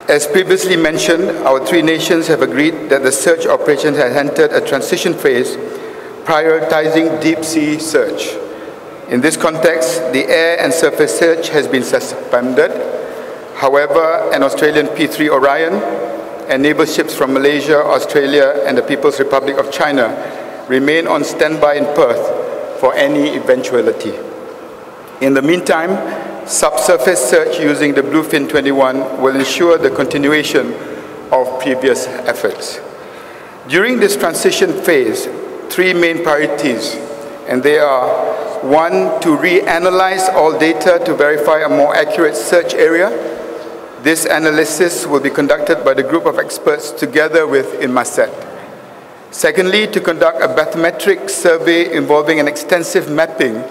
As previously mentioned, our three nations have agreed that the search operation has entered a transition phase, prioritizing deep-sea search. In this context, the air and surface search has been suspended. However, an Australian P-3 Orion and naval ships from Malaysia, Australia, and the People's Republic of China remain on standby in Perth for any eventuality. In the meantime, subsurface search using the Bluefin 21 will ensure the continuation of previous efforts. During this transition phase, three main priorities, and they are: one, to reanalyze all data to verify a more accurate search area. This analysis will be conducted by the group of experts together with Inmarsat. Secondly, to conduct a bathymetric survey involving an extensive mapping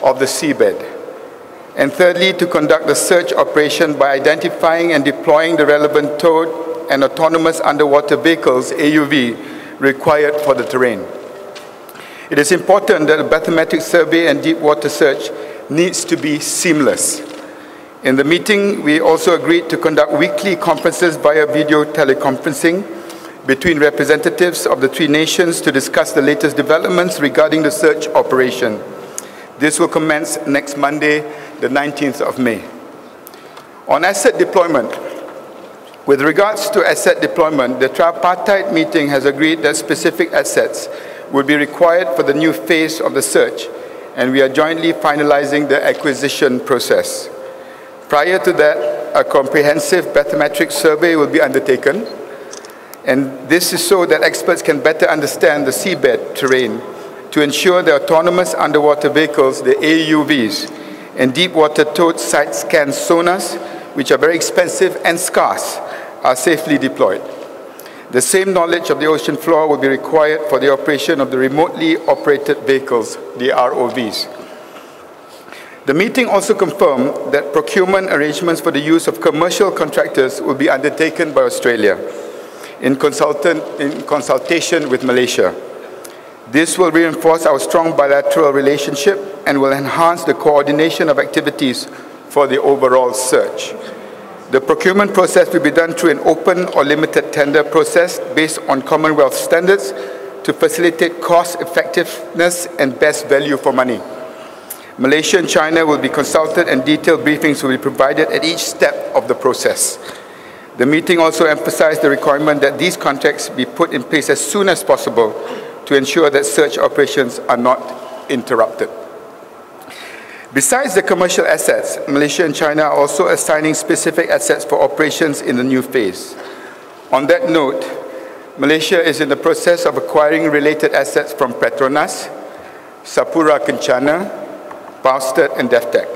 of the seabed. And thirdly, to conduct the search operation by identifying and deploying the relevant towed and autonomous underwater vehicles, AUV, required for the terrain. It is important that the bathymetric survey and deep water search needs to be seamless. In the meeting, we also agreed to conduct weekly conferences via video teleconferencing between representatives of the three nations to discuss the latest developments regarding the search operation. This will commence next Monday, the 19th of May. On asset deployment, with regards to asset deployment, the tripartite meeting has agreed that specific assets will be required for the new phase of the search, and we are jointly finalizing the acquisition process. Prior to that, a comprehensive bathymetric survey will be undertaken, and this is so that experts can better understand the seabed terrain to ensure the autonomous underwater vehicles, the AUVs, and deep water towed side scan sonars, which are very expensive and scarce, are safely deployed. The same knowledge of the ocean floor will be required for the operation of the remotely operated vehicles, the ROVs. The meeting also confirmed that procurement arrangements for the use of commercial contractors will be undertaken by Australia in consultation with Malaysia. This will reinforce our strong bilateral relationship and will enhance the coordination of activities for the overall search. The procurement process will be done through an open or limited tender process based on Commonwealth standards to facilitate cost effectiveness and best value for money. Malaysia and China will be consulted and detailed briefings will be provided at each step of the process. The meeting also emphasized the requirement that these contracts be put in place as soon as possible to ensure that search operations are not interrupted. Besides the commercial assets, Malaysia and China are also assigning specific assets for operations in the new phase. On that note, Malaysia is in the process of acquiring related assets from Petronas, Sapura Kencana, Powerstat, and DevTech.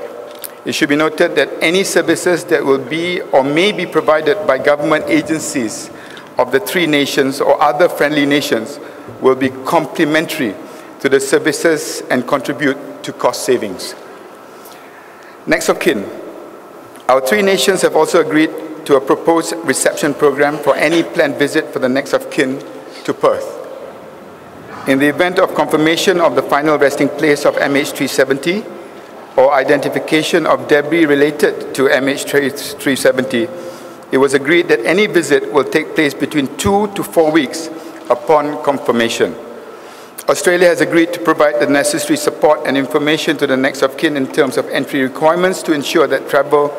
It should be noted that any services that will be or may be provided by government agencies of the three nations or other friendly nations will be complementary to the services and contribute to cost savings. Next of kin. Our three nations have also agreed to a proposed reception program for any planned visit for the next of kin to Perth. In the event of confirmation of the final resting place of MH370 or identification of debris related to MH370, it was agreed that any visit will take place between 2 to 4 weeks upon confirmation. Australia has agreed to provide the necessary support and information to the next of kin in terms of entry requirements to ensure that travel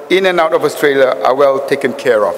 in and out of Australia are well taken care of.